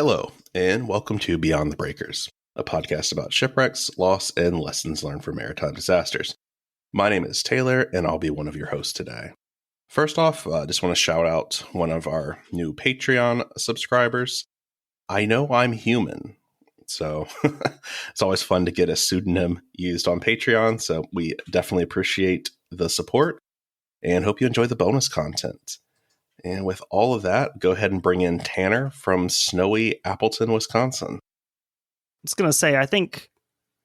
Hello, and welcome to Beyond the Breakers, a podcast about shipwrecks, loss, and lessons learned from maritime disasters. My name is Taylor, and I'll be one of your hosts today. First off, I just want to shout out one of our new Patreon subscribers. I know I'm human, so it's always fun to get a pseudonym used on Patreon, so we definitely appreciate the support and hope you enjoy the bonus content. And with all of that, go ahead and bring in Tanner from snowy Appleton, Wisconsin. I was going to say,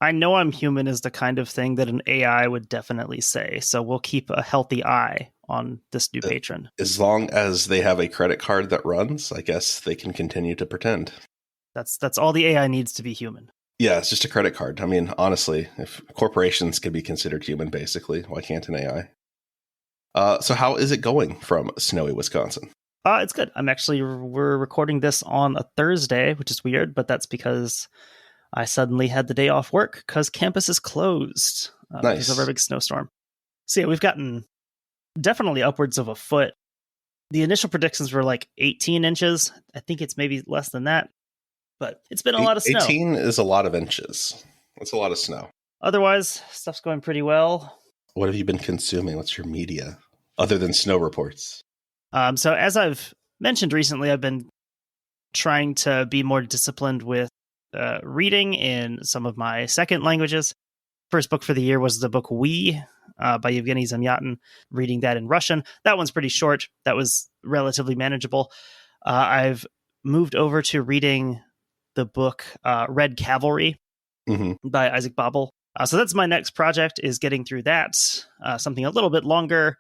I know I'm human is the kind of thing that an AI would definitely say. So we'll keep a healthy eye on this new patron. As long as they have a credit card that runs, I guess they can continue to pretend. That's all the AI needs to be human. Yeah, it's just a credit card. I mean, honestly, if corporations can be considered human, basically, why can't an AI? So how is it going from snowy Wisconsin? It's good. We're recording this on a Thursday, which is weird, but that's because I suddenly had the day off work because campus is closed because of our big snowstorm. So yeah, we've gotten definitely upwards of a foot. The initial predictions were like 18 inches. I think it's maybe less than that, but it's been a lot of snow. 18 is a lot of inches. That's a lot of snow. Otherwise, stuff's going pretty well. What have you been consuming? What's your media other than snow reports? So as I've mentioned recently, I've been trying to be more disciplined with reading in some of my second languages. First book for the year was the book We by Yevgeny Zamyatin, reading that in Russian. That one's pretty short. That was relatively manageable. I've moved over to reading the book Red Cavalry by Isaac Babel. So that's my next project, is getting through that. Something a little bit longer,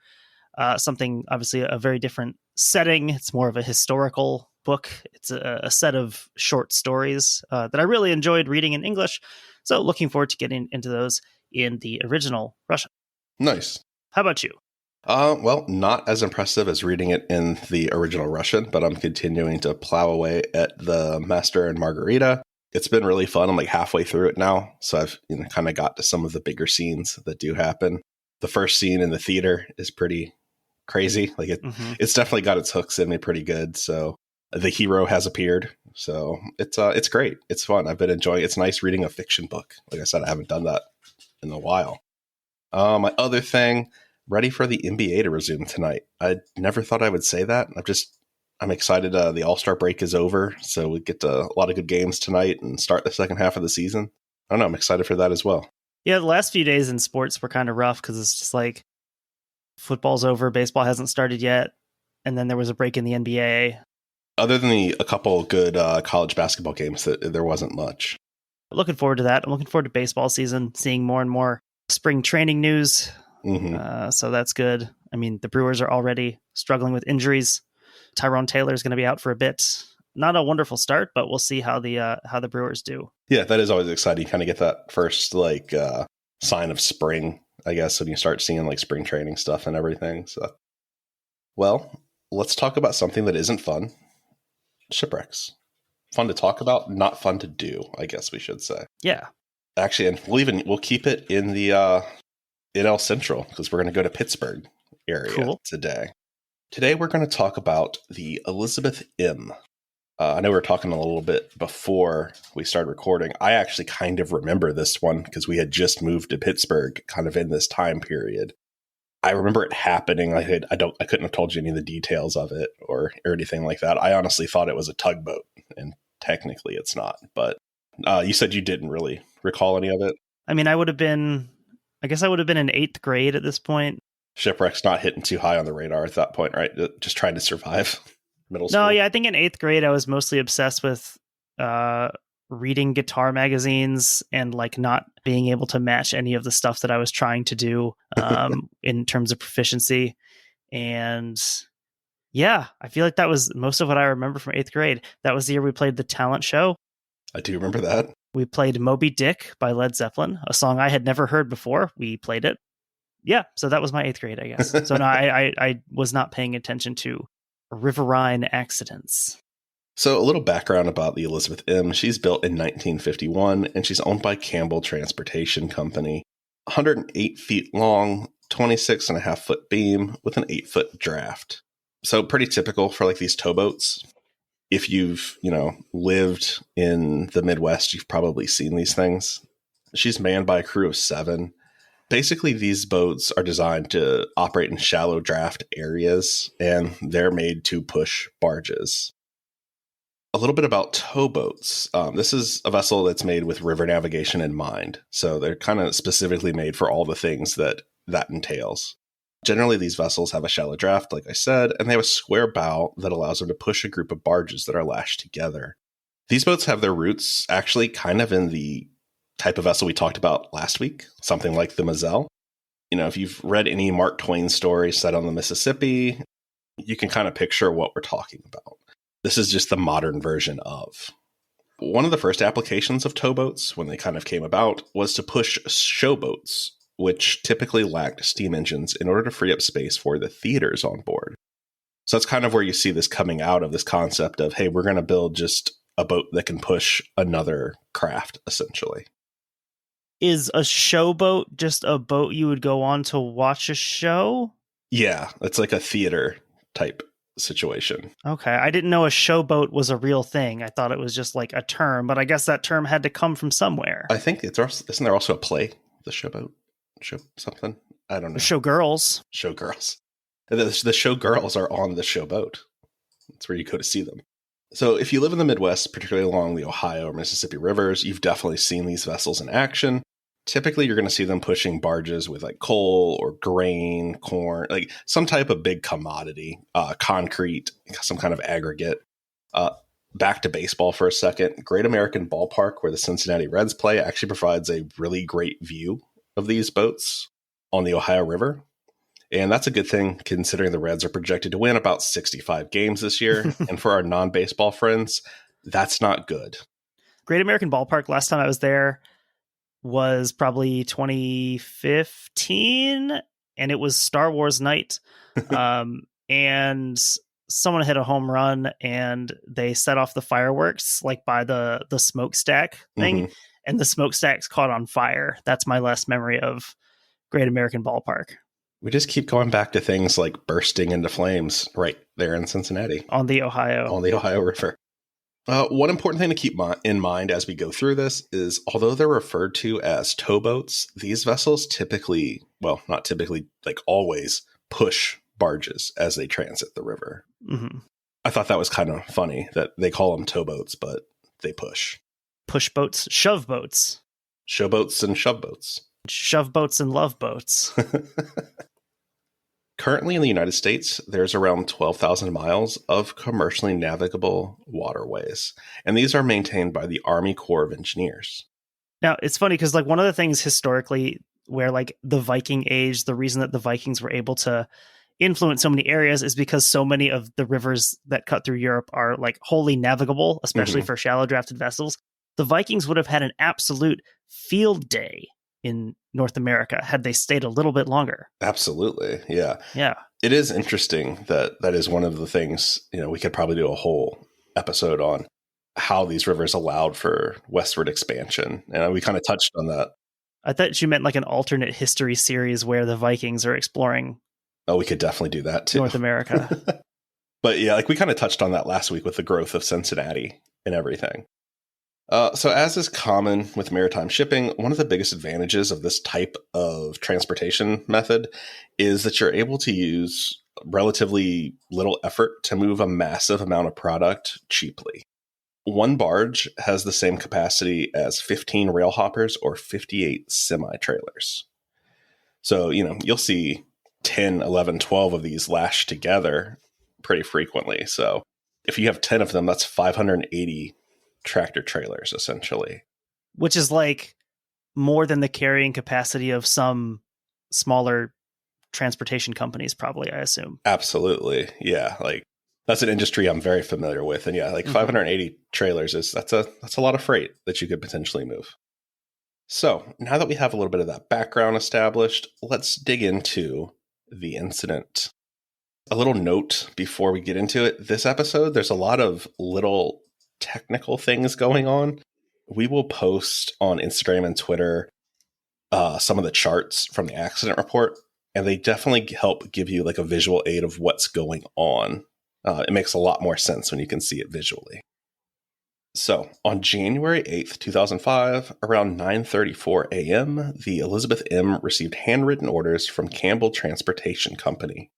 something obviously a very different setting. It's more of a historical book. It's a set of short stories that I really enjoyed reading in English. So looking forward to getting into those in the original Russian. Nice. How about you? Well, not as impressive as reading it in the original Russian, but I'm continuing to plow away at the Master and Margarita. It's been really fun. I'm like halfway through it now. So I've kind of got to some of the bigger scenes that do happen. The first scene in the theater is pretty crazy. Like it's definitely got its hooks in me pretty good. So the hero has appeared. So it's great. It's fun. I've been enjoying it. It's nice reading a fiction book. Like I said, I haven't done that in a while. My other thing, ready for the NBA to resume tonight. I never thought I would say that. I'm excited. The All-Star break is over, so we get a lot of good games tonight and start the second half of the season. I don't know. I'm excited for that as well. Yeah, the last few days in sports were kind of rough because it's just like football's over, baseball hasn't started yet, and then there was a break in the NBA. Other than a couple good college basketball games, there wasn't much. Looking forward to that. I'm looking forward to baseball season, seeing more and more spring training news. So that's good. I mean, the Brewers are already struggling with injuries. Tyrone Taylor is going to be out for a bit. Not a wonderful start, but we'll see how the Brewers do. Yeah, that is always exciting. Kind of get that first sign of spring, I guess, when you start seeing like spring training stuff and everything. So, well, let's talk about something that isn't fun. Shipwrecks. Fun to talk about, not fun to do, I guess we should say. Yeah. Actually, and we'll keep it in the in El Central because we're going to go to Pittsburgh area today. Today, we're going to talk about the Elizabeth M. I know we were talking a little bit before we started recording. I actually kind of remember this one because we had just moved to Pittsburgh kind of in this time period. I remember it happening. I couldn't have told you any of the details of it or anything like that. I honestly thought it was a tugboat, and technically it's not. But you said you didn't really recall any of it. I mean, I would have been in 8th grade at this point. Shipwreck's not hitting too high on the radar at that point, right? Just trying to survive middle school. No, yeah, I think in 8th grade I was mostly obsessed with reading guitar magazines and like not being able to match any of the stuff that I was trying to do in terms of proficiency. And yeah, I feel like that was most of what I remember from 8th grade. That was the year we played the talent show. I do remember that. We played Moby Dick by Led Zeppelin, a song I had never heard before. We played it. Yeah, so that was my 8th grade, I guess. So no, I was not paying attention to riverine accidents. So a little background about the Elizabeth M. She's built in 1951, and she's owned by Campbell Transportation Company. 108 feet long, 26 and a half foot beam with an 8-foot draft. So pretty typical for like these towboats. If you've, lived in the Midwest, you've probably seen these things. She's manned by a crew of 7. Basically, these boats are designed to operate in shallow draft areas, and they're made to push barges. A little bit about towboats. This is a vessel that's made with river navigation in mind. So they're kind of specifically made for all the things that entails. Generally, these vessels have a shallow draft, like I said, and they have a square bow that allows them to push a group of barges that are lashed together. These boats have their roots actually kind of in the type of vessel we talked about last week, something like the Moselle. If you've read any Mark Twain story set on the Mississippi, you can kind of picture what we're talking about. This is just the modern version of. One of the first applications of towboats, when they kind of came about, was to push showboats, which typically lacked steam engines, in order to free up space for the theaters on board. So that's kind of where you see this coming out of this concept of, hey, we're going to build just a boat that can push another craft, essentially. Is a showboat just a boat you would go on to watch a show? Yeah, it's like a theater type situation. Okay, I didn't know a showboat was a real thing. I thought it was just like a term, but I guess that term had to come from somewhere. I think isn't there also a play, The Showboat? Show something? I don't know. Showgirls. Showgirls. The showgirls are on the showboat. That's where you go to see them. So if you live in the Midwest, particularly along the Ohio or Mississippi rivers, you've definitely seen these vessels in action. Typically, you're going to see them pushing barges with like coal or grain, corn, like some type of big commodity, concrete, some kind of aggregate. Back to baseball for a second. Great American Ballpark, where the Cincinnati Reds play, actually provides a really great view of these boats on the Ohio River. And that's a good thing, considering the Reds are projected to win about 65 games this year. And for our non-baseball friends, that's not good. Great American Ballpark, last time I was there, was probably 2015, and it was Star Wars night. And someone hit a home run, and they set off the fireworks like by the smokestack thing, and the smokestacks caught on fire. That's my last memory of Great American Ballpark. We just keep going back to things like bursting into flames right there in Cincinnati. On the Ohio River. One important thing to keep in mind as we go through this is, although they're referred to as towboats, these vessels typically, well, not typically, like always, push barges as they transit the river. Mm-hmm. I thought that was kind of funny that they call them towboats, but they push. Push boats, shove boats. Showboats and shove boats. Shove boats and love boats. Currently in the United States, there's around 12,000 miles of commercially navigable waterways, and these are maintained by the Army Corps of Engineers. Now, it's funny because like one of the things historically where like the Viking Age, the reason that the Vikings were able to influence so many areas is because so many of the rivers that cut through Europe are like wholly navigable, especially for shallow drafted vessels. The Vikings would have had an absolute field day in North America had they stayed a little bit longer. Absolutely. Yeah. Yeah. It is interesting that is one of the things, we could probably do a whole episode on how these rivers allowed for westward expansion. And we kind of touched on that. I thought you meant like an alternate history series where the Vikings are exploring. Oh, we could definitely do that too. North America. But yeah, like we kind of touched on that last week with the growth of Cincinnati and everything. So as is common with maritime shipping, one of the biggest advantages of this type of transportation method is that you're able to use relatively little effort to move a massive amount of product cheaply. One barge has the same capacity as 15 rail hoppers or 58 semi-trailers. So, you'll see 10, 11, 12 of these lashed together pretty frequently. So if you have 10 of them, that's 580 tractor trailers, essentially. Which is like more than the carrying capacity of some smaller transportation companies, probably, I assume. Absolutely. Yeah. Like that's an industry I'm very familiar with. And yeah, like 580 trailers that's a lot of freight that you could potentially move. So now that we have a little bit of that background established, let's dig into the incident. A little note before we get into it. This episode, there's a lot of little technical things going on. We will post on Instagram and Twitter some of the charts from the accident report, and they definitely help give you like a visual aid of what's going on It makes a lot more sense when you can see it visually. So, on January 8th, 2005, around 9:34 a.m., the Elizabeth M received handwritten orders from Campbell Transportation Company.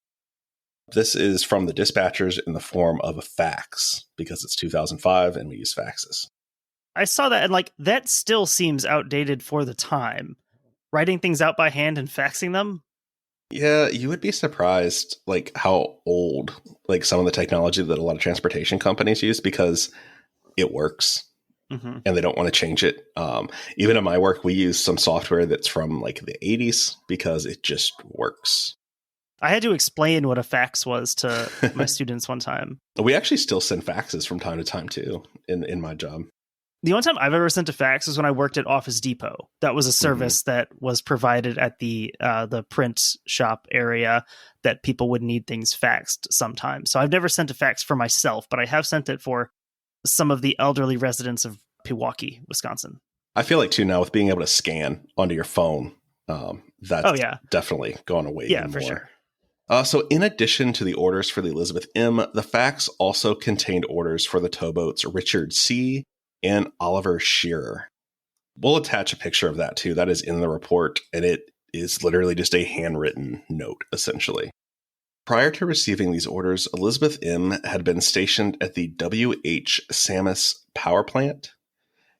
This is from the dispatchers in the form of a fax, because it's 2005 and we use faxes. I saw that, and that still seems outdated for the time. Writing things out by hand and faxing them? Yeah, you would be surprised how old some of the technology that a lot of transportation companies use, because it works. Mm-hmm. And they don't want to change it. Even in my work, we use some software that's from the 80s because it just works. I had to explain what a fax was to my students one time. We actually still send faxes from time to time, too, in my job. The only time I've ever sent a fax was when I worked at Office Depot. That was a service that was provided at the print shop area that people would need things faxed sometimes. So I've never sent a fax for myself, but I have sent it for some of the elderly residents of Pewaukee, Wisconsin. I feel too, now with being able to scan onto your phone, that's definitely gone away even more. Sure. So in addition to the orders for the Elizabeth M, the fax also contained orders for the towboats Richard C. and Oliver Shearer. We'll attach a picture of that too. That is in the report, and it is literally just a handwritten note, essentially. Prior to receiving these orders, Elizabeth M. had been stationed at the W.H. Sammis Power Plant,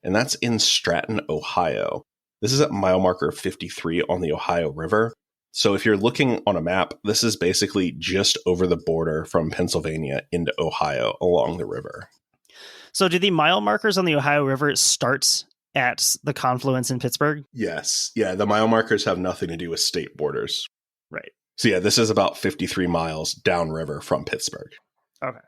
and that's in Stratton, Ohio. This is at mile marker 53 on the Ohio River. So if you're looking on a map, this is basically just over the border from Pennsylvania into Ohio along the river. So do the mile markers on the Ohio River start at the confluence in Pittsburgh? Yes. Yeah, the mile markers have nothing to do with state borders. Right. So yeah, this is about 53 miles downriver from Pittsburgh. Okay.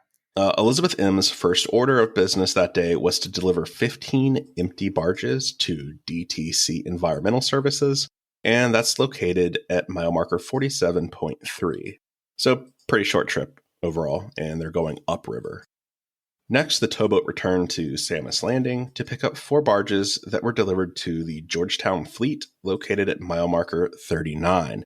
Elizabeth M.'s first order of business that day was to deliver 15 empty barges to DTC Environmental Services, and that's located at mile marker 47.3. So pretty short trip overall, and they're going upriver. Next, the towboat returned to Sammis Landing to pick up 4 barges that were delivered to the Georgetown Fleet, located at mile marker 39.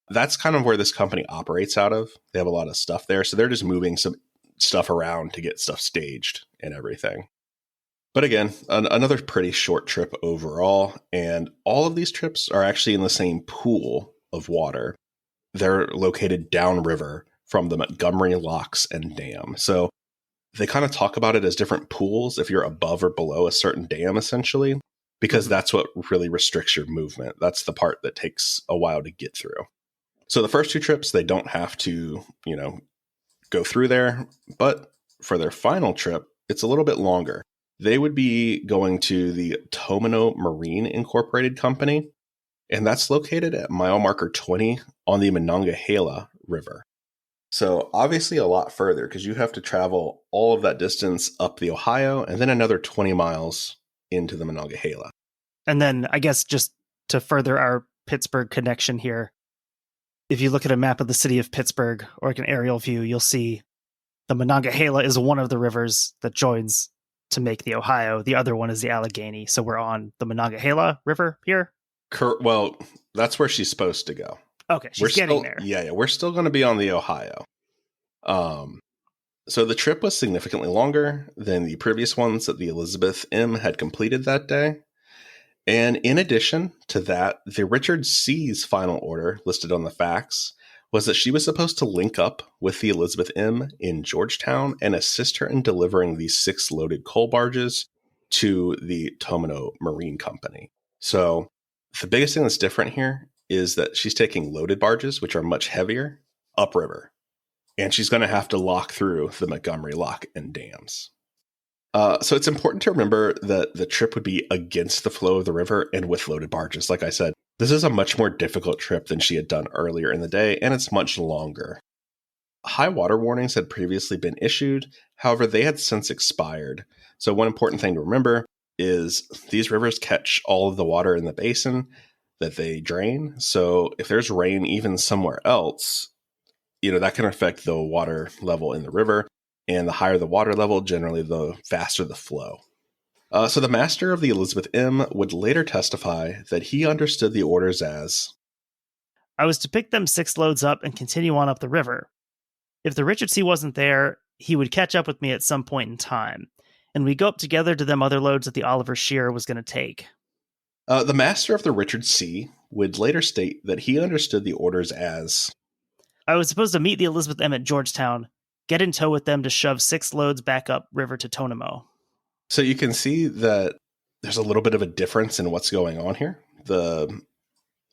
That's kind of where this company operates out of. They have a lot of stuff there, so they're just moving some stuff around to get stuff staged and everything. But again, another pretty short trip overall, and all of these trips are actually in the same pool of water. They're located downriver from the Montgomery Locks and Dam. So they kind of talk about it as different pools if you're above or below a certain dam, essentially, because that's what really restricts your movement. That's the part that takes a while to get through. So the first 2 trips, they don't have to, go through there. But for their final trip, it's a little bit longer. They would be going to the Tomino Marine Incorporated Company, and that's located at mile marker 20 on the Monongahela River. So obviously a lot further, because you have to travel all of that distance up the Ohio and then another 20 miles into the Monongahela. And then I guess just to further our Pittsburgh connection here, if you look at a map of the city of Pittsburgh or an aerial view, you'll see the Monongahela is one of the rivers that joins to make the Ohio. The other one is the Allegheny. So we're on the Monongahela River here. Well, that's where she's supposed to go. Okay, she's getting there. Yeah, we're still going to be on the Ohio. So the trip was significantly longer than the previous ones that the Elizabeth M had completed that day. And in addition to that, the Richard C's final order listed on the fax was that she was supposed to link up with the Elizabeth M in Georgetown and assist her in delivering these 6 loaded coal barges to the Tomino Marine Company. So the biggest thing that's different here is that she's taking loaded barges, which are much heavier, upriver. And she's going to have to lock through the Montgomery Lock and dams. So it's important to remember that the trip would be against the flow of the river and with loaded barges. Like I said, this is a much more difficult trip than she had done earlier in the day, and it's much longer. High water warnings had previously been issued. However, they had since expired. So one important thing to remember is these rivers catch all of the water in the basin that they drain. So if there's rain even somewhere else, that can affect the water level in the river. And the higher the water level, generally the faster the flow. So the master of the Elizabeth M would later testify that he understood the orders as, I was to pick them 6 loads up and continue on up the river. if the Richard C. wasn't there, he would catch up with me at some point in time. And we go up together to them other loads that the Oliver Shearer was going to take. The master of the Richard C. would later state that he understood the orders as, I was supposed to meet the Elizabeth M. at Georgetown, get in tow with them to shove 6 loads back up river to Tonemo. So you can see that there's a little bit of a difference in what's going on here. The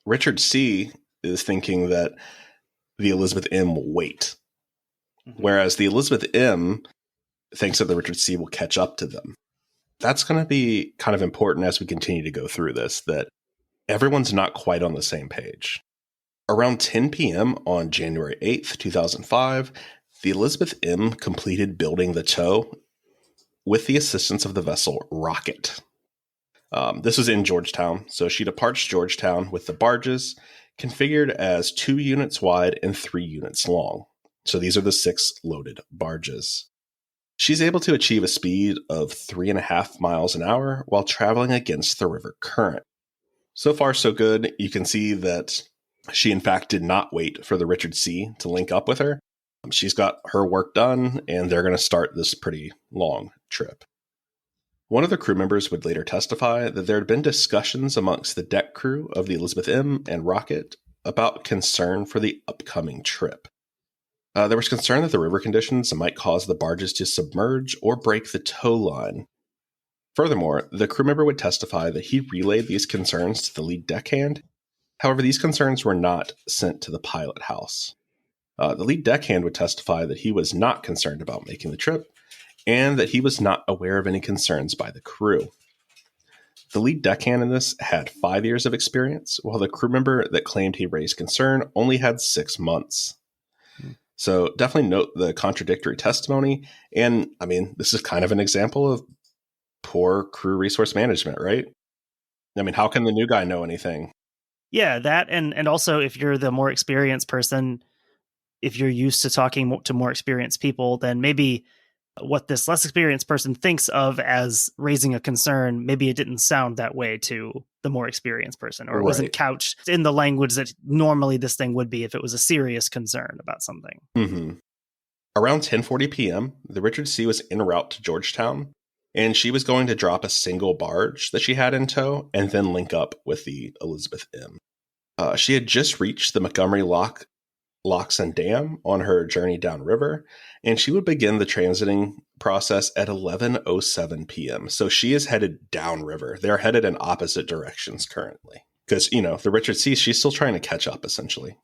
Richard C. is thinking that the Elizabeth M. will wait, whereas the Elizabeth M. thinks that the Richard C. will catch up to them. That's going to be kind of important as we continue to go through this, that everyone's not quite on the same page. Around 10 p.m. on January 8th, 2005, the Elizabeth M. completed building the tow with the assistance of the vessel Rocket. This was in Georgetown, so she departs Georgetown with the barges configured as 2 units wide and 3 units long. So these are the 6 loaded barges. She's able to achieve a speed of 3.5 miles an hour while traveling against the river current. So far, so good. You can see that she, in fact, did not wait for the Richard C. to link up with her. She's got her work done, and they're going to start this pretty long trip. One of the crew members would later testify that there had been discussions amongst the deck crew of the Elizabeth M. and Rocket about concern for the upcoming trip. There was concern that the river conditions might cause the barges to submerge or break the tow line. Furthermore, the crew member would testify that he relayed these concerns to the lead deckhand. However, these concerns were not sent to the pilot house. The lead deckhand would testify that he was not concerned about making the trip and that he was not aware of any concerns by the crew. The lead deckhand in this had 5 years of experience, while the crew member that claimed he raised concern only had 6 months. So definitely note the contradictory testimony. And I mean, this is kind of an example of poor crew resource management, right? I mean, how can the new guy know anything? Yeah, that and also if you're the more experienced person, if you're used to talking to more experienced people, then maybe what this less experienced person thinks of as raising a concern, maybe it didn't sound that way to the more experienced person, or it wasn't couched in the language that normally this thing would be if it was a serious concern about something. Mm-hmm. Around 10:40 p.m., the Richard C. was en route to Georgetown, and she was going to drop a single barge that she had in tow and then link up with the Elizabeth M. She had just reached the Montgomery Locks and Dam on her journey downriver, and she would begin the transiting process at 11:07 p.m. So she is headed downriver. They're headed in opposite directions currently because, the Richard C., she's still trying to catch up, essentially.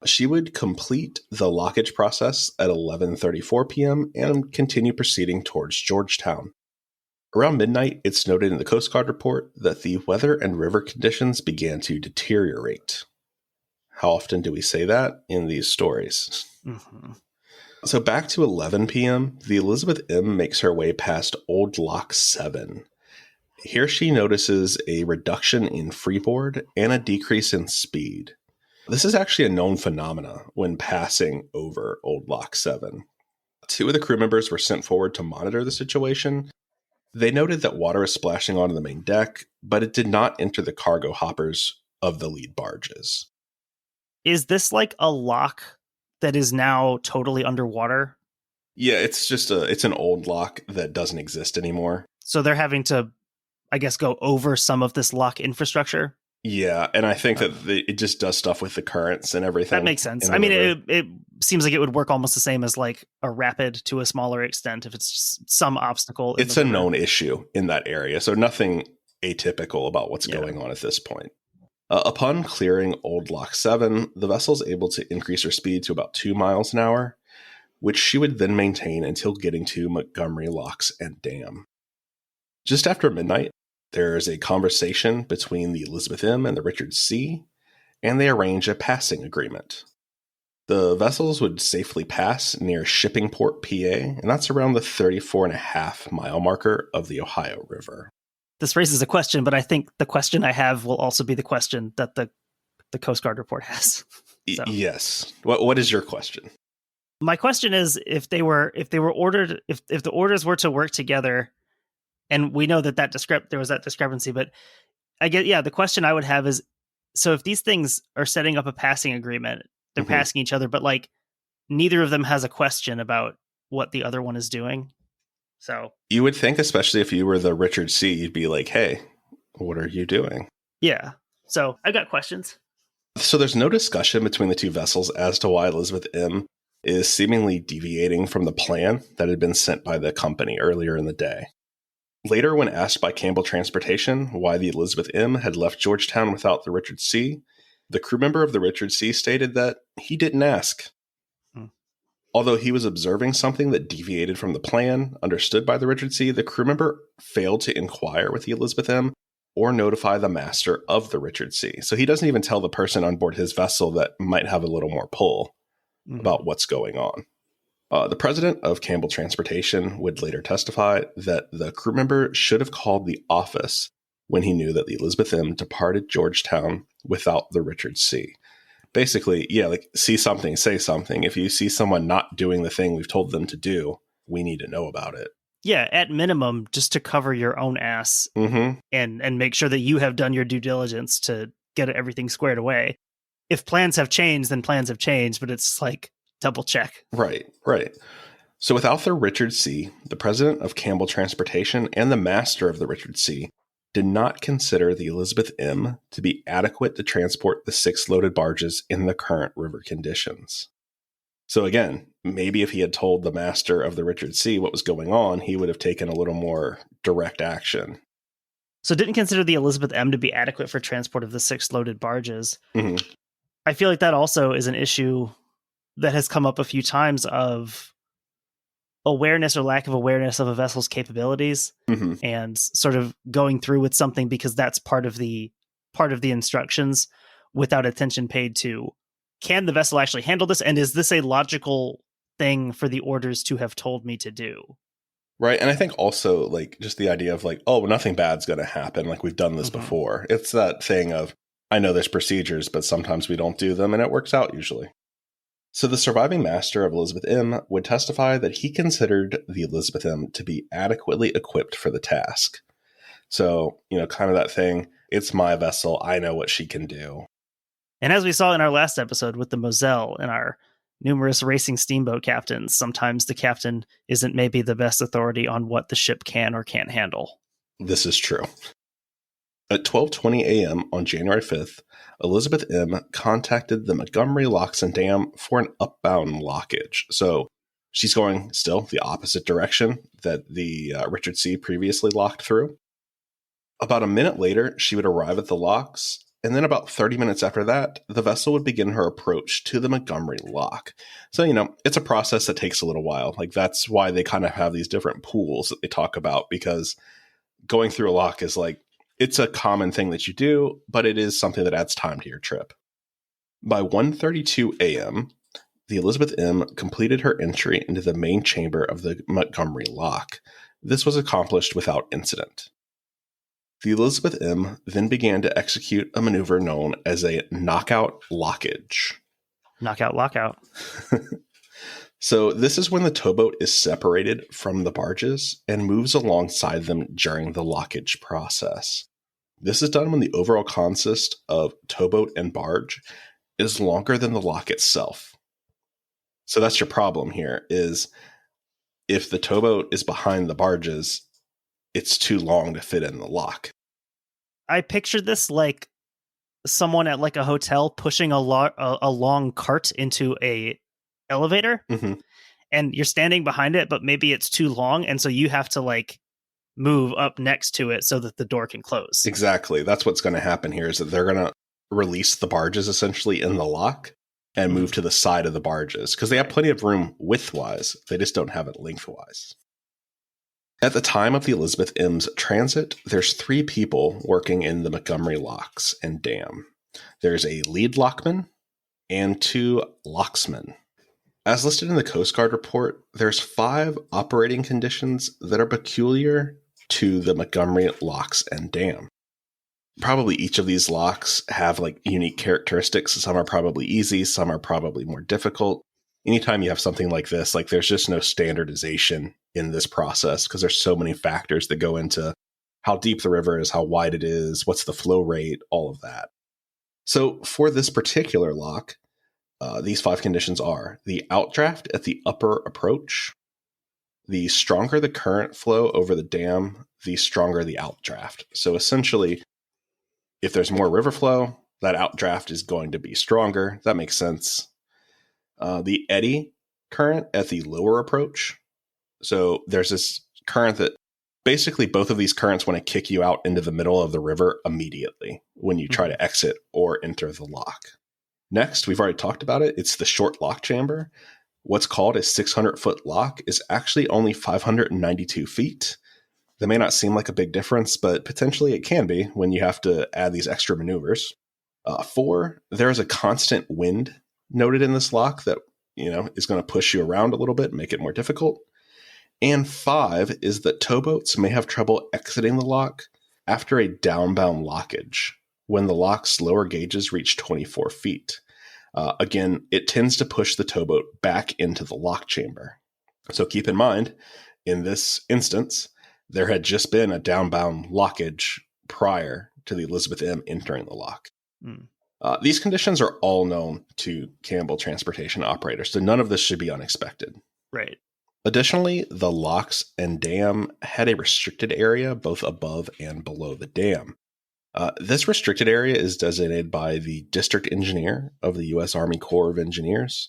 She would complete the lockage process at 11:34 p.m. and continue proceeding towards Georgetown. Around midnight, it's noted in the Coast Guard report that the weather and river conditions began to deteriorate. How often do we say that in these stories? Mm-hmm. So back to 11 p.m., the Elizabeth M. makes her way past Old Lock 7. Here she notices a reduction in freeboard and a decrease in speed. This is actually a known phenomena when passing over Old Lock 7. 2 of the crew members were sent forward to monitor the situation. They noted that water is splashing onto the main deck, but it did not enter the cargo hoppers of the lead barges. Is this like a lock that is now totally underwater? Yeah, it's an old lock that doesn't exist anymore. So they're having to, I guess, go over some of this lock infrastructure? Yeah, and I think that it just does stuff with the currents and everything. That makes sense. I mean, it seems like it would work almost the same as like a rapid to a smaller extent if it's just some obstacle. It's a known issue in that area, so nothing atypical about what's going on at this point. Upon clearing Old Lock 7, the vessel is able to increase her speed to about 2 miles an hour, which she would then maintain until getting to Montgomery Locks and Dam. Just after midnight, there is a conversation between the Elizabeth M. and the Richard C., and they arrange a passing agreement. The vessels would safely pass near Shippingport, PA, and that's around the 34.5 mile marker of the Ohio River. This raises a question, but I think the question I have will also be the question that the Coast Guard report has. So. Yes. What is your question? My question is if they were ordered, if the orders were to work together, and we know that there was that discrepancy, but I get, the question I would have is, so if these things are setting up a passing agreement, they're passing each other, but like, neither of them has a question about what the other one is doing. So you would think, especially if you were the Richard C., you'd be like, hey, what are you doing? yeah. So I've got questions. So there's no discussion between the two vessels as to why Elizabeth M. is seemingly deviating from the plan that had been sent by the company earlier in the day. Later, when asked by Campbell Transportation why the Elizabeth M. had left Georgetown without the Richard C., the crew member of the Richard C. stated that he didn't ask. Although he was observing something that deviated from the plan understood by the Richard C., the crew member failed to inquire with the Elizabeth M. or notify the master of the Richard C. So he doesn't even tell the person on board his vessel that might have a little more pull about what's going on. The president of Campbell Transportation would later testify that the crew member should have called the office when he knew that the Elizabeth M. departed Georgetown without the Richard C. Basically, yeah, like see something, say something. If you see someone not doing the thing we've told them to do, we need to know about it. Yeah, at minimum, just to cover your own ass and make sure that you have done your due diligence to get everything squared away. If plans have changed, then plans have changed, but it's like double check. Right. So without the Richard C., the president of Campbell Transportation and the master of the Richard C. did not consider the Elizabeth M. to be adequate to transport the 6 loaded barges in the current river conditions. So again, maybe if he had told the master of the Richard C. what was going on, he would have taken a little more direct action. So didn't consider the Elizabeth M. to be adequate for transport of the 6 loaded barges. I feel like that also is an issue that has come up a few times of awareness or lack of awareness of a vessel's capabilities and sort of going through with something because that's part of the instructions without attention paid to, can the vessel actually handle this? And is this a logical thing for the orders to have told me to do? Right. And I think also like just the idea of like, oh, nothing bad's going to happen. Like we've done this before. It's that thing of, I know there's procedures, but sometimes we don't do them and it works out usually. So the surviving master of Elizabeth M. would testify that he considered the Elizabeth M. to be adequately equipped for the task. So, kind of that thing, it's my vessel, I know what she can do. And as we saw in our last episode with the Moselle and our numerous racing steamboat captains, sometimes the captain isn't maybe the best authority on what the ship can or can't handle. This is true. At 12:20 a.m. on January 5th, Elizabeth M. contacted the Montgomery Locks and Dam for an upbound lockage. So she's going still the opposite direction that the Richard C. previously locked through. About a minute later, she would arrive at the locks, and then about 30 minutes after that, the vessel would begin her approach to the Montgomery Lock. So, it's a process that takes a little while. Like, that's why they kind of have these different pools that they talk about, because going through a lock is like, it's a common thing that you do, but it is something that adds time to your trip. By 1:32 a.m., the Elizabeth M. completed her entry into the main chamber of the Montgomery Lock. This was accomplished without incident. The Elizabeth M. then began to execute a maneuver known as a knockout lockage. Knockout lockout. So this is when the towboat is separated from the barges and moves alongside them during the lockage process. This is done when the overall consist of towboat and barge is longer than the lock itself. So that's your problem here, is if the towboat is behind the barges, it's too long to fit in the lock. I pictured this like someone at like a hotel pushing a long cart into a elevator, and you're standing behind it, but maybe it's too long, and so you have to like move up next to it so that the door can close. Exactly. That's what's going to happen here, is that they're going to release the barges essentially in the lock and move to the side of the barges, because they have plenty of room widthwise. They just don't have it lengthwise. At the time of the Elizabeth M.'s transit, there's 3 people working in the Montgomery Locks and Dam. There's a lead lockman and 2 locksmen. As listed in the Coast Guard report, there's 5 operating conditions that are peculiar to the Montgomery Locks and Dam. Probably each of these locks have like unique characteristics. Some are probably easy, some are probably more difficult. Anytime you have something like this, like there's just no standardization in this process because there's so many factors that go into how deep the river is, how wide it is, what's the flow rate, all of that. So for this particular lock, These 5 conditions are the outdraft at the upper approach. The stronger the current flow over the dam, the stronger the outdraft. So essentially, if there's more river flow, that outdraft is going to be stronger. That makes sense. The eddy current at the lower approach. So there's this current that basically both of these currents want to kick you out into the middle of the river immediately when you try to exit or enter the lock. Next, we've already talked about it. It's the short lock chamber. What's called a 600-foot lock is actually only 592 feet. That may not seem like a big difference, but potentially it can be when you have to add these extra maneuvers. 4, there is a constant wind noted in this lock that is going to push you around a little bit, make it more difficult. And 5 is that towboats may have trouble exiting the lock after a downbound lockage when the lock's lower gauges reach 24 feet. Again, it tends to push the towboat back into the lock chamber. So keep in mind, in this instance, there had just been a downbound lockage prior to the Elizabeth M entering the lock. These conditions are all known to Campbell transportation operators, so none of this should be unexpected. Right. Additionally, the locks and dam had a restricted area both above and below the dam. This restricted area is designated by the district engineer of the U.S. Army Corps of Engineers.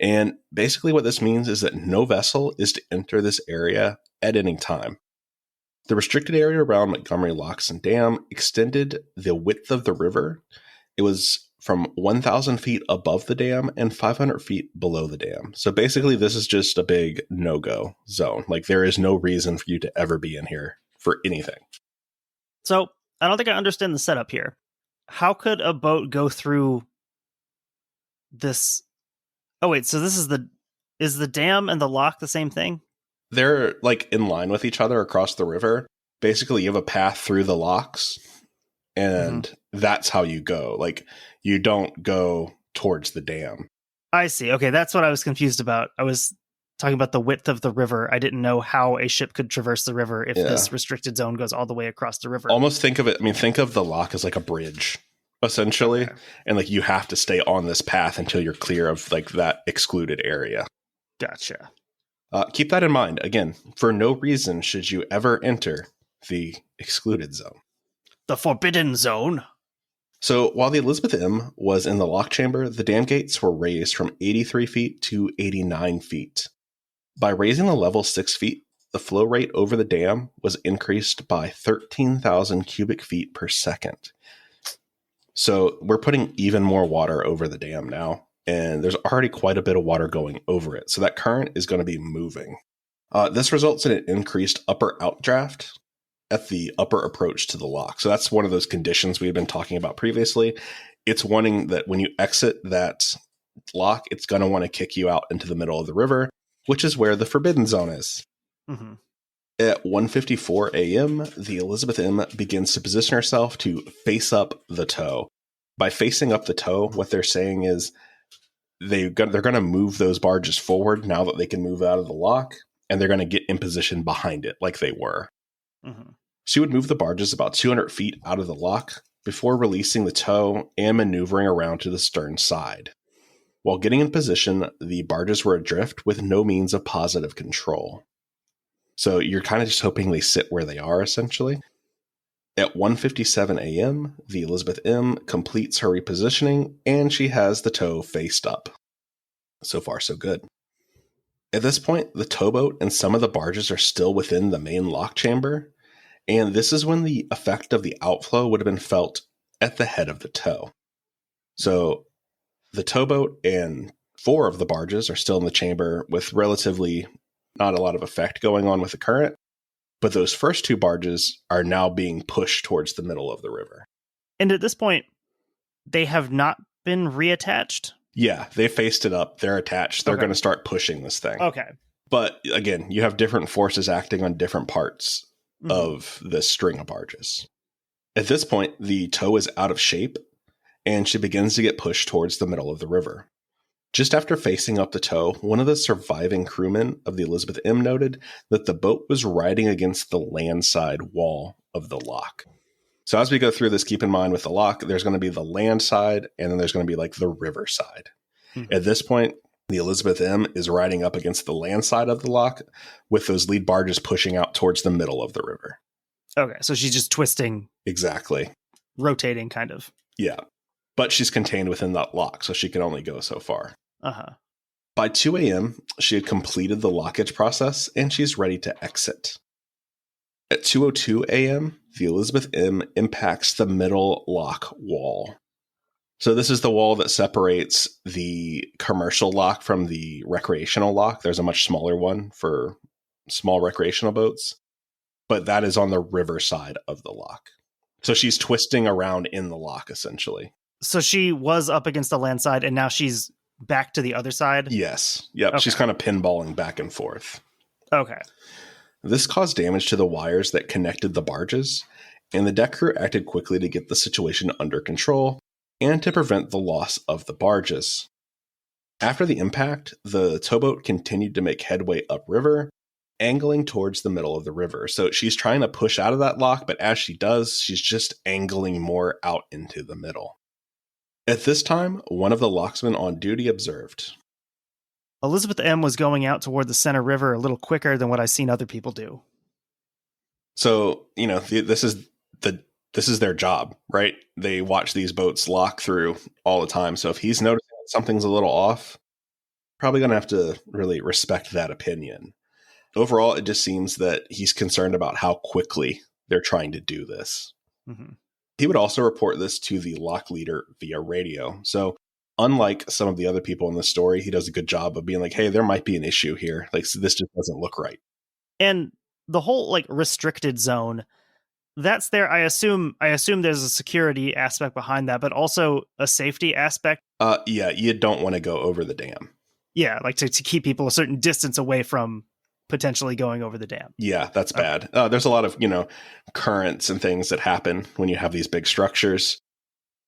And basically what this means is that no vessel is to enter this area at any time. The restricted area around Montgomery Locks and Dam extended the width of the river. It was from 1,000 feet above the dam and 500 feet below the dam. So basically this is just a big no-go zone. Like there is no reason for you to ever be in here for anything. So I don't think I understand the setup here. How could a boat go through this? Oh, wait. So this is the dam and the lock the same thing? They're like in line with each other across the river. Basically, you have a path through the locks, and that's how you go. Like you don't go towards the dam. I see. Okay, that's what I was confused about. I was talking about the width of the river. I didn't know how a ship could traverse the river if this restricted zone goes all the way across the river. Almost think of it. I mean, think of the lock as like a bridge, essentially. Okay. And like you have to stay on this path until you're clear of like that excluded area. Gotcha. Keep that in mind. Again, for no reason should you ever enter the excluded zone. The forbidden zone. So while the Elizabeth M was in the lock chamber, the dam gates were raised from 83 feet to 89 feet. By raising the level 6 feet, the flow rate over the dam was increased by 13,000 cubic feet per second. So we're putting even more water over the dam now, and there's already quite a bit of water going over it. So that current is going to be moving. This results in an increased upper outdraft at the upper approach to the lock. So that's one of those conditions we've been talking about previously. It's wanting that when you exit that lock, it's going to want to kick you out into the middle of the river, which is where the forbidden zone is. Mm-hmm. At 1:54 a.m., the Elizabeth M begins to position herself to face up the tow. By facing up the tow, what they're saying is they're going to move those barges forward now that they can move out of the lock, and they're going to get in position behind it like they were. Mm-hmm. She would move the barges about 200 feet out of the lock before releasing the tow and maneuvering around to the stern side. While getting in position, the barges were adrift with no means of positive control. So you're kind of just hoping they sit where they are, essentially. At 1:57 a.m., the Elizabeth M completes her repositioning, and she has the tow faced up. So far, so good. At this point, the towboat and some of the barges are still within the main lock chamber, and this is when the effect of the outflow would have been felt at the head of the tow. So the towboat and 4 of the barges are still in the chamber with relatively not a lot of effect going on with the current, but those first 2 barges are now being pushed towards the middle of the river. And at this point, they have not been reattached? Yeah, they faced it up. They're attached. They're going to start pushing this thing. Okay. But again, you have different forces acting on different parts of this string of barges. At this point, the tow is out of shape, and she begins to get pushed towards the middle of the river. Just after facing up the tow, one of the surviving crewmen of the Elizabeth M noted that the boat was riding against the landside wall of the lock. So as we go through this, keep in mind with the lock, there's going to be the land side, and then there's going to be like the river side. Mhm. At this point, the Elizabeth M is riding up against the land side of the lock with those lead barges pushing out towards the middle of the river. Okay, so she's just twisting, Exactly. rotating, kind of. Yeah. But she's contained within that lock, so she can only go so far. Uh-huh. By 2 a.m., she had completed the lockage process and she's ready to exit. At 2:02 a.m., the Elizabeth M impacts the middle lock wall. So this is the wall that separates the commercial lock from the recreational lock. There's a much smaller one for small recreational boats, but that is on the river side of the lock. So she's twisting around in the lock, essentially. So she was up against the land side, and now she's back to the other side? Yes. Yep. Okay. She's kind of pinballing back and forth. Okay. This caused damage to the wires that connected the barges, and the deck crew acted quickly to get the situation under control and to prevent the loss of the barges. After the impact, the towboat continued to make headway upriver, angling towards the middle of the river. So she's trying to push out of that lock, but as she does, she's just angling more out into the middle. At this time, one of the locksmen on duty observed, Elizabeth M was going out toward the center river a little quicker than what I've seen other people do. So, this is their job, right? They watch these boats lock through all the time. So if he's noticing that something's a little off, probably going to have to really respect that opinion. Overall, it just seems that he's concerned about how quickly they're trying to do this. Mm-hmm. He would also report this to the lock leader via radio. So unlike some of the other people in the story, he does a good job of being like, hey, there might be an issue here. Like, so this just doesn't look right. And the whole restricted zone, that's there. I assume there's a security aspect behind that, but also a safety aspect. Yeah, you don't want to go over the dam. Yeah, to keep people a certain distance away from potentially going over the dam. Yeah, that's bad. There's a lot of, currents and things that happen when you have these big structures.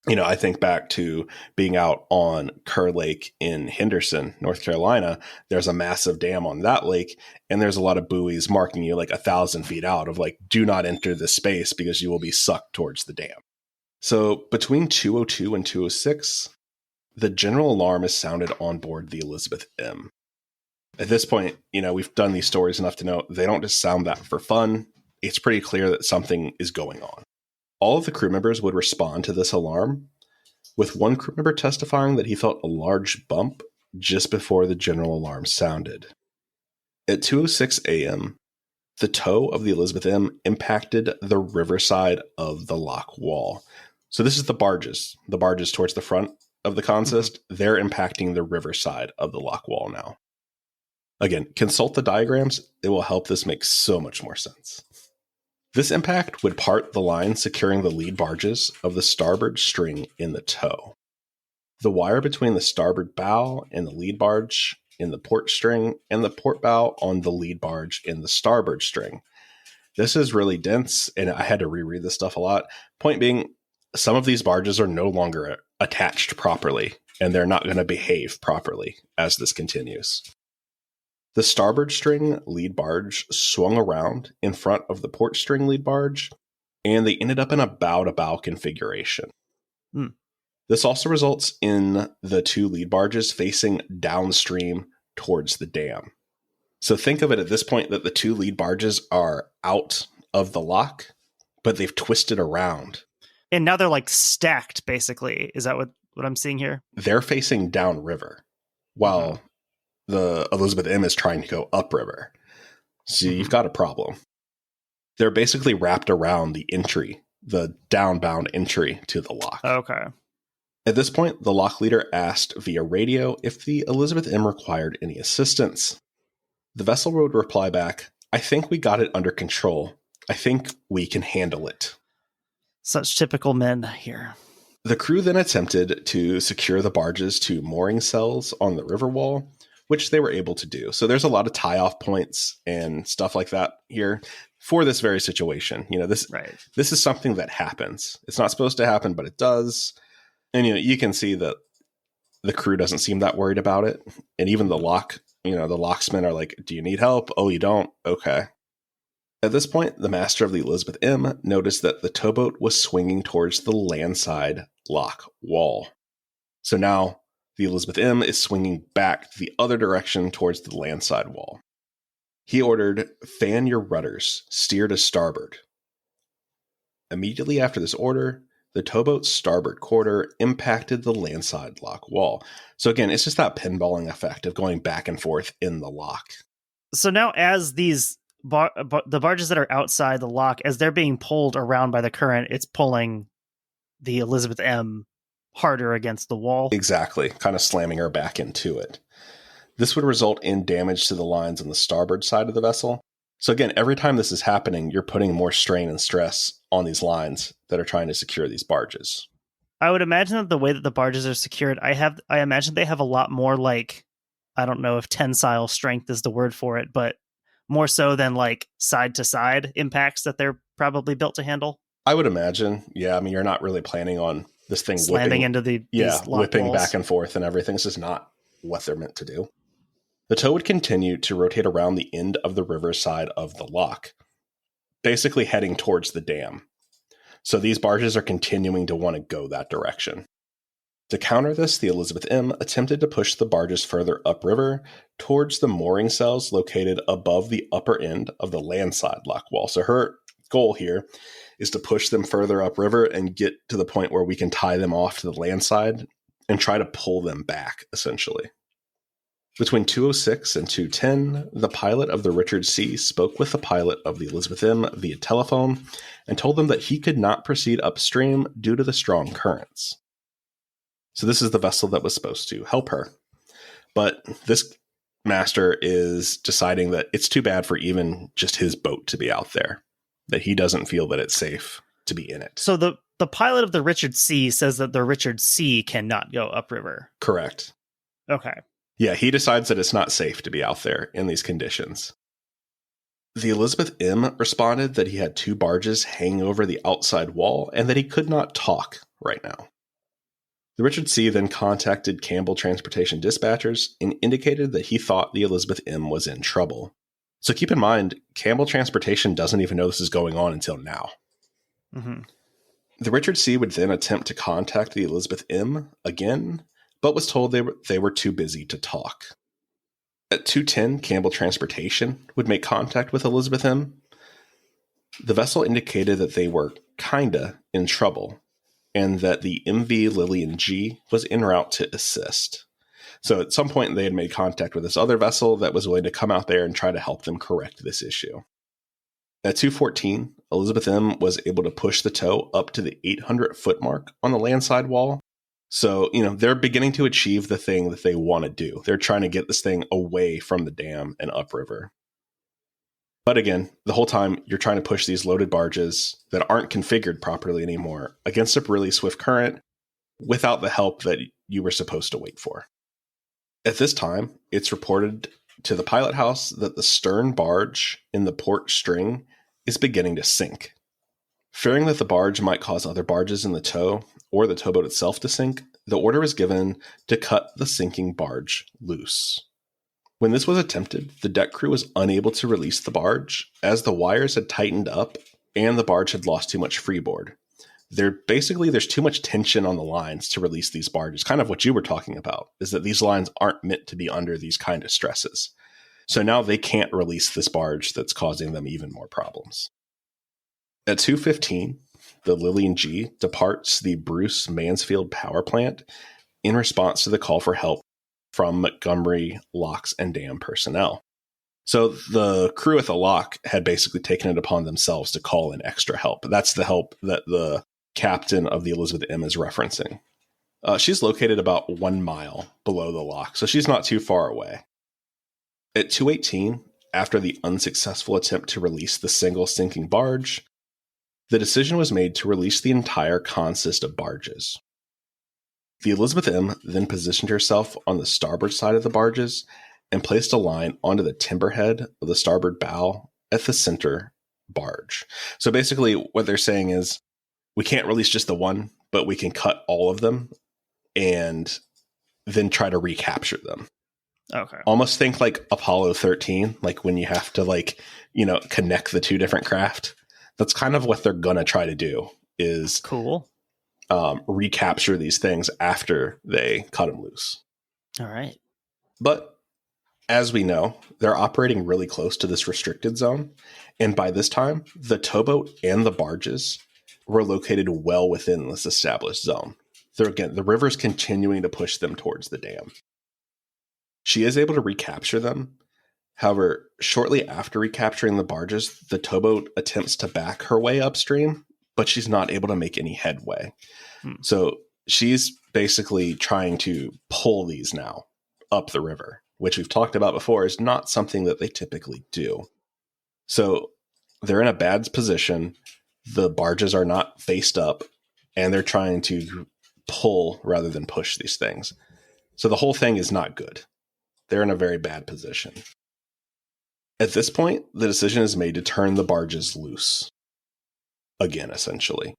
I think back to being out on Kerr Lake in Henderson, North Carolina. There's a massive dam on that lake, and there's a lot of buoys marking you 1,000 feet out of do not enter this space because you will be sucked towards the dam. So between 2:02 and 2:06, the general alarm is sounded on board the Elizabeth M. At this point, we've done these stories enough to know they don't just sound that for fun. It's pretty clear that something is going on. All of the crew members would respond to this alarm, with one crew member testifying that he felt a large bump just before the general alarm sounded. At 2:06 a.m., the tow of the Elizabeth M impacted the riverside of the lock wall. So this is the barges towards the front of the consist. Mm-hmm. They're impacting the riverside of the lock wall now. Again, consult the diagrams. It will help this make so much more sense. This impact would part the line securing the lead barges of the starboard string in the tow. The wire between the starboard bow and the lead barge in the port string and the port bow on the lead barge in the starboard string. This is really dense, and I had to reread this stuff a lot. Point being, some of these barges are no longer attached properly, and they're not going to behave properly as this continues. The starboard string lead barge swung around in front of the port string lead barge, and they ended up in a bow-to-bow configuration. This also results in the two lead barges facing downstream towards the dam. So think of it at this point that the two lead barges are out of the lock, but they've twisted around. And now they're stacked, basically. Is that what I'm seeing here? They're facing downriver, while the Elizabeth M is trying to go upriver. So you've got a problem. They're basically wrapped around the entry, the downbound entry to the lock. Okay. At this point, the lock leader asked via radio if the Elizabeth M required any assistance. The vessel would reply back, "I think we got it under control. I think we can handle it." Such typical men here. The crew then attempted to secure the barges to mooring cells on the river wall, which they were able to do. So there's a lot of tie-off points and stuff like that here for this very situation. This is something that happens. It's not supposed to happen, but it does. And, you can see that the crew doesn't seem that worried about it. And even the locksmen are like, "Do you need help? Oh, you don't? Okay." At this point, the master of the Elizabeth M noticed that the towboat was swinging towards the landside lock wall. So now The Elizabeth M is swinging back the other direction towards the landside wall. He ordered, "Fan your rudders, steer to starboard." Immediately after this order, the towboat's starboard quarter impacted the landside lock wall. So again, it's just that pinballing effect of going back and forth in the lock. So now as these the barges that are outside the lock, as they're being pulled around by the current, it's pulling the Elizabeth M harder against the wall. Exactly, kind of slamming her back into it. This would result in damage to the lines on the starboard side of the vessel. So again, every time this is happening, you're putting more strain and stress on these lines that are trying to secure these barges. I would imagine that the way that the barges are secured, I imagine they have a lot more, like, I don't know if tensile strength is the word for it, but more so than like side to side impacts that they're probably built to handle. I would imagine. Yeah, I mean, you're not really planning on this thing slamming whipping into these whipping walls. Back and forth and everything. This is not what they're meant to do. The tow would continue to rotate around the end of the river side of the lock, basically heading towards the dam. So these barges are continuing to want to go that direction. To counter this, the Elizabeth M attempted to push the barges further upriver towards the mooring cells located above the upper end of the landside lock wall. So her goal here is to push them further upriver and get to the point where we can tie them off to the landside and try to pull them back, essentially. Between 2:06 and 2:10, the pilot of the Richard C. spoke with the pilot of the Elizabeth M via telephone and told them that he could not proceed upstream due to the strong currents. So this is the vessel that was supposed to help her. But this master is deciding that it's too bad for even just his boat to be out there, that he doesn't feel that it's safe to be in it. So the pilot of the Richard C says that the Richard C cannot go upriver. Correct. Okay. Yeah, he decides that it's not safe to be out there in these conditions. The Elizabeth M responded that he had 2 barges hanging over the outside wall and that he could not talk right now. The Richard C then contacted Campbell Transportation dispatchers and indicated that he thought the Elizabeth M was in trouble. So keep in mind, Campbell Transportation doesn't even know this is going on until now. Mm-hmm. The Richard C would then attempt to contact the Elizabeth M again, but was told they were too busy to talk. At 2:10, Campbell Transportation would make contact with Elizabeth M. The vessel indicated that they were kinda in trouble, and that the MV Lillian G was en route to assist. So at some point, they had made contact with this other vessel that was willing to come out there and try to help them correct this issue. At 2:14, Elizabeth M was able to push the tow up to the 800-foot mark on the landside wall. So, they're beginning to achieve the thing that they want to do. They're trying to get this thing away from the dam and upriver. But again, the whole time you're trying to push these loaded barges that aren't configured properly anymore against a really swift current without the help that you were supposed to wait for. At this time, it's reported to the pilot house that the stern barge in the port string is beginning to sink. Fearing that the barge might cause other barges in the tow or the towboat itself to sink, the order was given to cut the sinking barge loose. When this was attempted, the deck crew was unable to release the barge as the wires had tightened up and the barge had lost too much freeboard. There's too much tension on the lines to release these barges. Kind of what you were talking about, is that these lines aren't meant to be under these kind of stresses. So now they can't release this barge that's causing them even more problems. At 2:15, the Lillian G departs the Bruce Mansfield power plant in response to the call for help from Montgomery locks and dam personnel. So the crew at the lock had basically taken it upon themselves to call in extra help. That's the help that the captain of the Elizabeth M is referencing. She's located about 1 mile below the lock, so she's not too far away. At 2:18, after the unsuccessful attempt to release the single sinking barge, the decision was made to release the entire consist of barges. The Elizabeth M then positioned herself on the starboard side of the barges and placed a line onto the timber head of the starboard bow at the center barge. So basically what they're saying is, we can't release just the one, but we can cut all of them and then try to recapture them. Okay. Almost think like Apollo 13, like when you have to connect the 2 different craft. That's kind of what they're going to try to do, is cool. Recapture these things after they cut them loose. All right. But as we know, they're operating really close to this restricted zone. And by this time, the towboat and the barges were located well within this established zone. The river's continuing to push them towards the dam. She is able to recapture them. However, shortly after recapturing the barges, the towboat attempts to back her way upstream, but she's not able to make any headway. So she's basically trying to pull these now up the river, which we've talked about before is not something that they typically do. So they're in a bad position. The barges are not faced up, and they're trying to pull rather than push these things. So the whole thing is not good. They're in a very bad position. At this point, the decision is made to turn the barges loose. Again, essentially.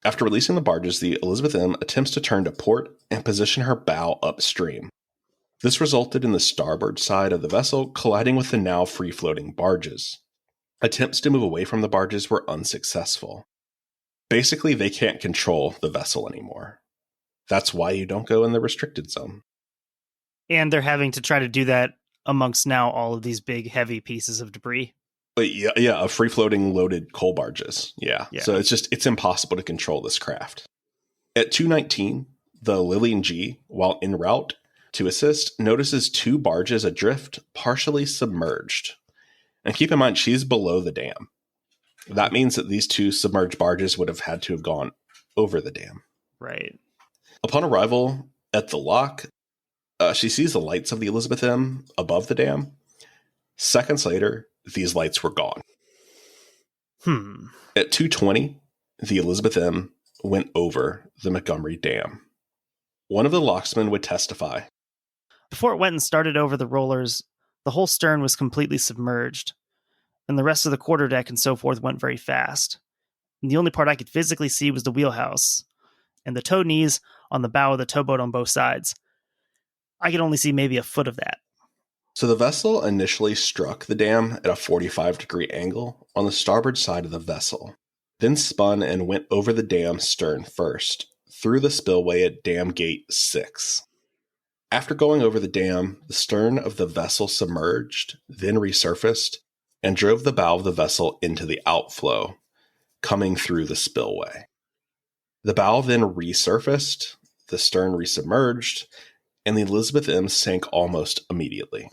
After releasing the barges, the Elizabeth M attempts to turn to port and position her bow upstream. This resulted in the starboard side of the vessel colliding with the now free-floating barges. Attempts to move away from the barges were unsuccessful. Basically, they can't control the vessel anymore. That's why you don't go in the restricted zone. And they're having to try to do that amongst now all of these big, heavy pieces of debris. But yeah, free-floating loaded coal barges. Yeah. So it's impossible to control this craft. At 2:19, the Lillian G, while en route to assist, notices two barges adrift, partially submerged. And keep in mind, she's below the dam. That means that these two submerged barges would have had to have gone over the dam. Right. Upon arrival at the lock, she sees the lights of the Elizabeth M above the dam. Seconds later, these lights were gone. At 2:20, the Elizabeth M went over the Montgomery Dam. One of the locksmen would testify. Before it went and started over the rollers, the whole stern was completely submerged, and the rest of the quarterdeck and so forth went very fast. And the only part I could physically see was the wheelhouse and the tow knees on the bow of the towboat on both sides. I could only see maybe a foot of that. So the vessel initially struck the dam at a 45-degree angle on the starboard side of the vessel, then spun and went over the dam stern first, through the spillway at Dam Gate 6. After going over the dam, the stern of the vessel submerged, then resurfaced, and drove the bow of the vessel into the outflow, coming through the spillway. The bow then resurfaced, the stern resubmerged, and the Elizabeth M sank almost immediately.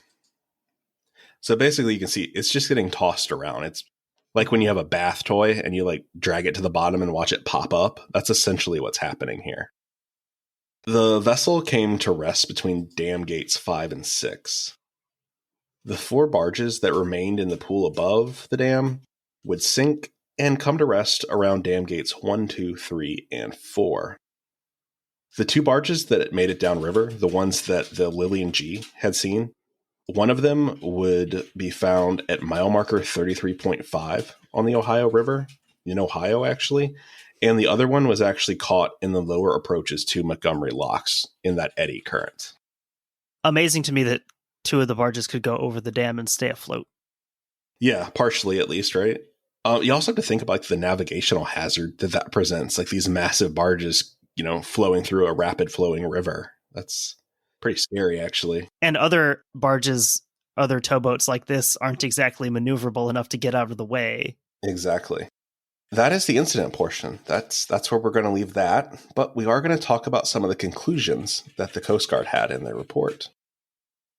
So basically, you can see it's just getting tossed around. It's like when you have a bath toy and you like drag it to the bottom and watch it pop up. That's essentially what's happening here. The vessel came to rest between dam gates 5 and 6. The 4 barges that remained in the pool above the dam would sink and come to rest around dam gates 1, 2, 3, and 4. The 2 barges that made it downriver, the ones that the Lillian G had seen, one of them would be found at mile marker 33.5 on the Ohio River, in Ohio actually, and the other one was actually caught in the lower approaches to Montgomery locks in that eddy current. Amazing to me that 2 of the barges could go over the dam and stay afloat. Yeah, partially at least, right? You also have to think about like the navigational hazard that presents, like these massive barges, flowing through a rapid flowing river. That's pretty scary, actually. And other barges, other towboats like this aren't exactly maneuverable enough to get out of the way. Exactly. That is the incident portion. That's where we're going to leave that. But we are going to talk about some of the conclusions that the Coast Guard had in their report.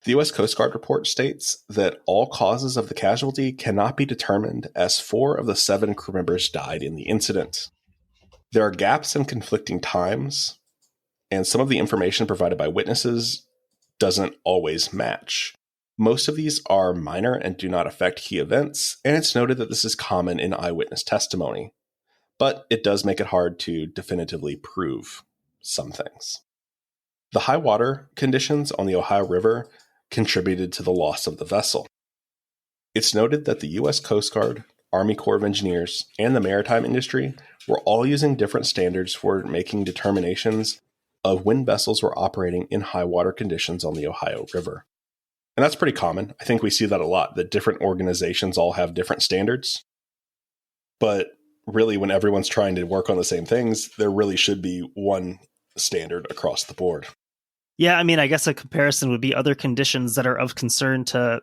The U.S. Coast Guard report states that all causes of the casualty cannot be determined, as 4 of the 7 crew members died in the incident. There are gaps in conflicting times, and some of the information provided by witnesses doesn't always match. Most of these are minor and do not affect key events, and it's noted that this is common in eyewitness testimony. But it does make it hard to definitively prove some things. The high water conditions on the Ohio River contributed to the loss of the vessel. It's noted that the U.S. Coast Guard, Army Corps of Engineers, and the maritime industry were all using different standards for making determinations of when vessels were operating in high water conditions on the Ohio River. And that's pretty common. I think we see that a lot, that different organizations all have different standards. But really, when everyone's trying to work on the same things, there really should be one standard across the board. Yeah, I mean, I guess a comparison would be other conditions that are of concern to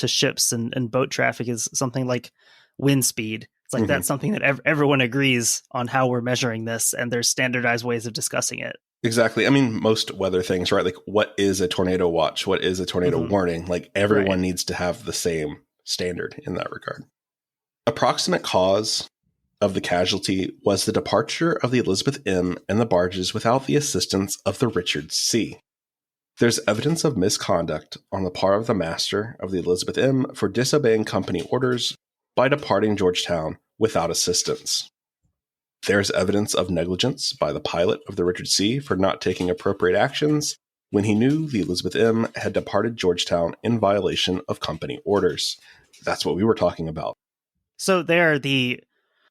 ships and boat traffic is something like wind speed. It's like Hmm. that's something that everyone agrees on how we're measuring this, and there's standardized ways of discussing it. Exactly. I mean, most weather things, right? Like, what is a tornado watch? What is a tornado Hmm. warning? Like, Right. everyone needs to have the same standard in that regard. Approximate cause of the casualty was the departure of the Elizabeth M and the barges without the assistance of the Richard C. There's evidence of misconduct on the part of the master of the Elizabeth M for disobeying company orders by departing Georgetown without assistance. There's evidence of negligence by the pilot of the Richard C for not taking appropriate actions when he knew the Elizabeth M had departed Georgetown in violation of company orders. That's what we were talking about. So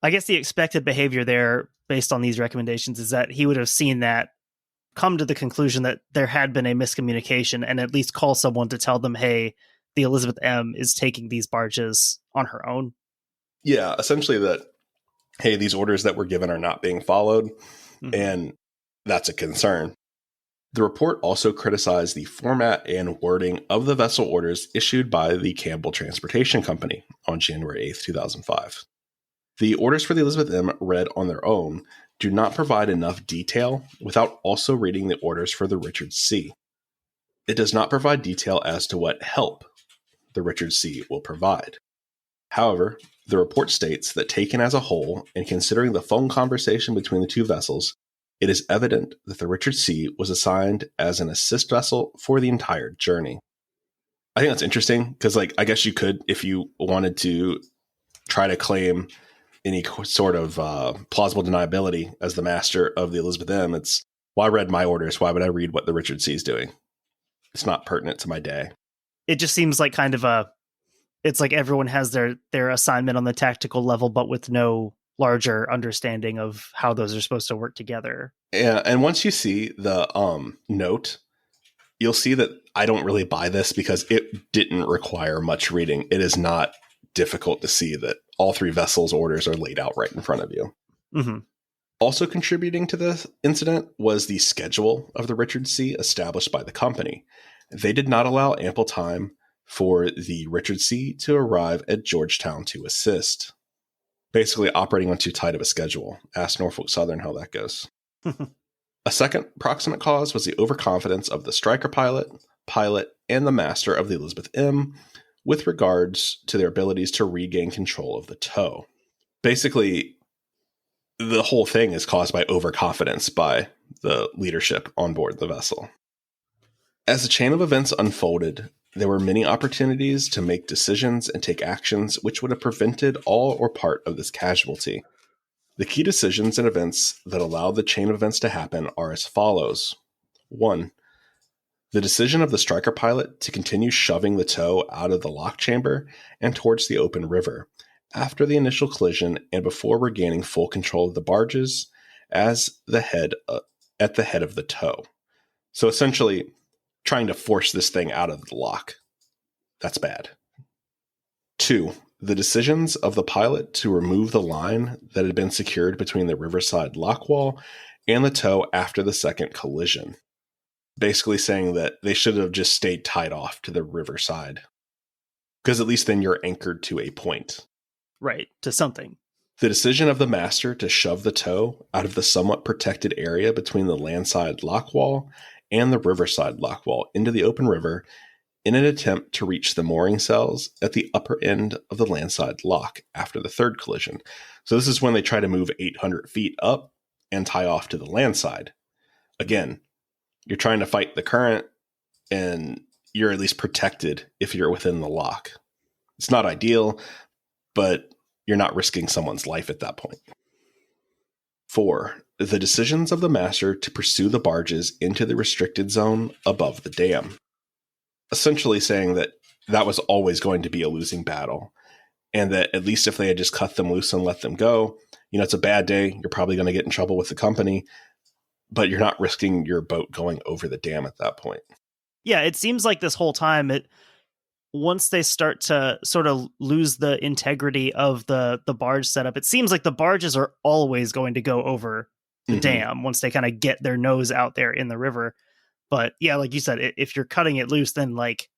I guess the expected behavior there based on these recommendations is that he would have seen that, come to the conclusion that there had been a miscommunication, and at least call someone to tell them, hey, the Elizabeth M is taking these barges on her own. Yeah, essentially that, hey, these orders that were given are not being followed, Mm-hmm. and that's a concern. The report also criticized the format and wording of the vessel orders issued by the Campbell Transportation Company on January 8th, 2005. The orders for the Elizabeth M, read on their own, do not provide enough detail without also reading the orders for the Richard C. It does not provide detail as to what help the Richard C will provide. However, the report states that taken as a whole, and considering the phone conversation between the two vessels, it is evident that the Richard C was assigned as an assist vessel for the entire journey. I think that's interesting because, like, I guess you could, if you wanted to try to claim any sort of plausible deniability as the master of the Elizabeth M, it's, well, I read my orders. Why would I read what the Richard C is doing? It's not pertinent to my day. It just seems like kind of it's like everyone has their assignment on the tactical level, but with no larger understanding of how those are supposed to work together. Yeah, and once you see the note, you'll see that I don't really buy this because it didn't require much reading. It is not difficult to see that all three vessels' orders are laid out right in front of you. Mm-hmm. Also contributing to this incident was the schedule of the Richard C established by the company. They did not allow ample time for the Richard C to arrive at Georgetown to assist. Basically operating on too tight of a schedule. Ask Norfolk Southern how that goes. A second proximate cause was the overconfidence of the striker pilot, and the master of the Elizabeth M with regards to their abilities to regain control of the tow. Basically, the whole thing is caused by overconfidence by the leadership on board the vessel. As the chain of events unfolded, there were many opportunities to make decisions and take actions which would have prevented all or part of this casualty. The key decisions and events that allowed the chain of events to happen are as follows. 1. The decision of the striker pilot to continue shoving the tow out of the lock chamber and towards the open river after the initial collision and before regaining full control of the barges as at the head of the tow. So essentially trying to force this thing out of the lock. That's bad. 2. The decisions of the pilot to remove the line that had been secured between the riverside lock wall and the tow after the second collision. Basically saying that they should have just stayed tied off to the riverside. Because at least then you're anchored to a point. Right, to something. The decision of the master to shove the tow out of the somewhat protected area between the landside lock wall and the riverside lock wall into the open river in an attempt to reach the mooring cells at the upper end of the landside lock after the third collision. So this is when they try to move 800 feet up and tie off to the landside. Again, you're trying to fight the current and you're at least protected if you're within the lock. It's not ideal, but you're not risking someone's life at that point. 4. The decisions of the master to pursue the barges into the restricted zone above the dam. Essentially saying that that was always going to be a losing battle, and that at least if they had just cut them loose and let them go, it's a bad day. You're probably going to get in trouble with the company, but you're not risking your boat going over the dam at that point. Yeah, it seems like this whole time, once they start to sort of lose the integrity of the barge setup, it seems like the barges are always going to go over the dam once they kind of get their nose out there in the river. But yeah, like you said, if you're cutting it loose, then like,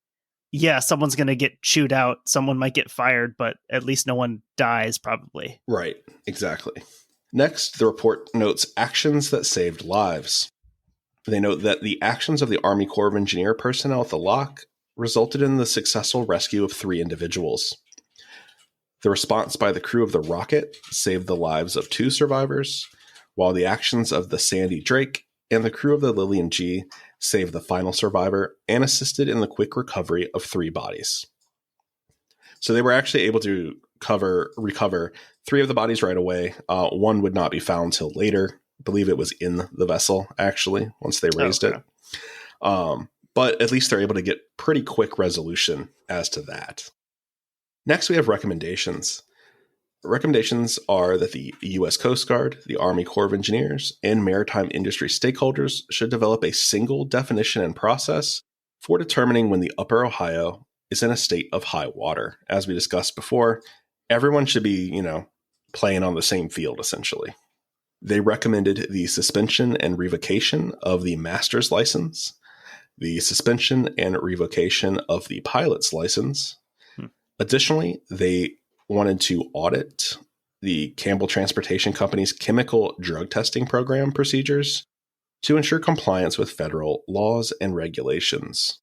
yeah, someone's going to get chewed out. Someone might get fired, but at least no one dies, probably. Right, exactly. Next, the report notes actions that saved lives. They note that the actions of the Army Corps of Engineer personnel at the lock resulted in the successful rescue of 3 individuals. The response by the crew of the rocket saved the lives of 2 survivors, while the actions of the Sandy Drake and the crew of the Lillian G saved the final survivor and assisted in the quick recovery of 3 bodies. So they were actually able to recover 3 of the bodies right away. One would not be found till later. I believe it was in the vessel, actually, once they raised it. But at least they're able to get pretty quick resolution as to that. Next, we have recommendations. Recommendations are that the U.S. Coast Guard, the Army Corps of Engineers, and maritime industry stakeholders should develop a single definition and process for determining when the Upper Ohio is in a state of high water. As we discussed before, everyone should be, playing on the same field, essentially. They recommended the suspension and revocation of the master's license, the suspension and revocation of the pilot's license. Additionally, they wanted to audit the Campbell Transportation Company's chemical drug testing program procedures to ensure compliance with federal laws and regulations.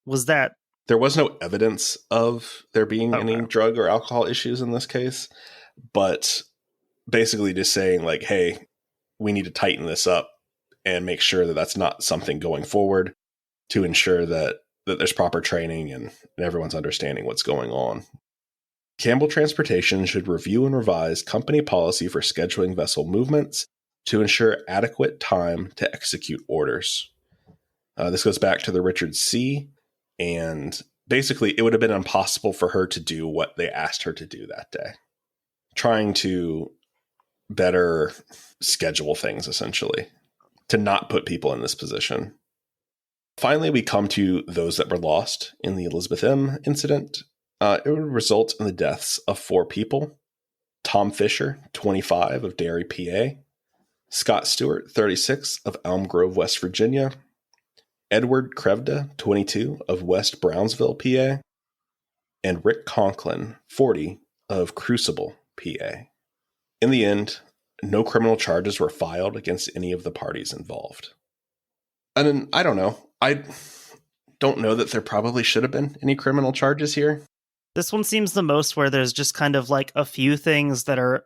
There was no evidence of there being any drug or alcohol issues in this case, but basically just saying like, hey, we need to tighten this up and make sure that that's not something going forward to ensure that there's proper training and everyone's understanding what's going on. Campbell Transportation should review and revise company policy for scheduling vessel movements to ensure adequate time to execute orders. This goes back to the Richard C. And basically, it would have been impossible for her to do what they asked her to do that day. Trying to better schedule things, essentially, to not put people in this position. Finally, we come to those that were lost in the Elizabeth M. incident. It would result in the deaths of 4 people. Tom Fisher, 25, of Derry, PA. Scott Stewart, 36, of Elm Grove, West Virginia. Edward Krevda, 22, of West Brownsville, PA. And Rick Conklin, 40, of Crucible, PA. In the end, no criminal charges were filed against any of the parties involved. And then, I don't know. I don't know that there probably should have been any criminal charges here. This one seems the most where there's just kind of like a few things that are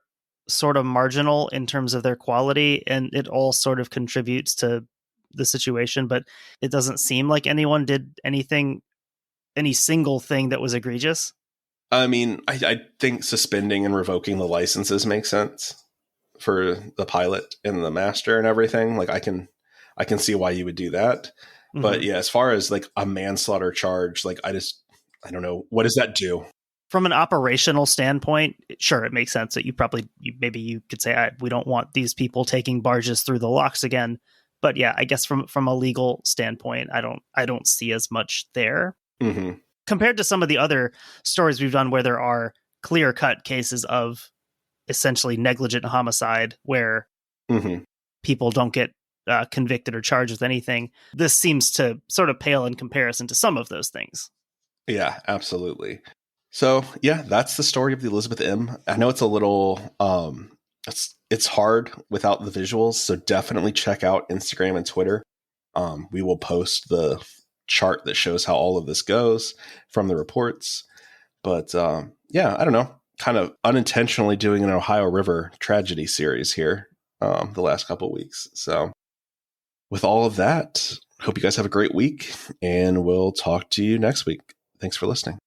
sort of marginal in terms of their quality, and it all sort of contributes to the situation, but it doesn't seem like anyone did any single thing that was egregious. I mean, I think suspending and revoking the licenses makes sense for the pilot and the master and everything. Like I can see why you would do that. Mm-hmm. But yeah, as far as like a manslaughter charge, like I don't know. What does that do? From an operational standpoint, sure, it makes sense that maybe you could say, we don't want these people taking barges through the locks again. But yeah, I guess from a legal standpoint, I don't see as much there. Mm-hmm. Compared to some of the other stories we've done where there are clear-cut cases of essentially negligent homicide where people don't get convicted or charged with anything. This seems to sort of pale in comparison to some of those things. Yeah, absolutely. So yeah, that's the story of the Elizabeth M. I know it's a little, it's hard without the visuals. So definitely check out Instagram and Twitter. We will post the chart that shows how all of this goes from the reports. But yeah, I don't know, kind of unintentionally doing an Ohio River tragedy series here the last couple of weeks. So with all of that, hope you guys have a great week and we'll talk to you next week. Thanks for listening.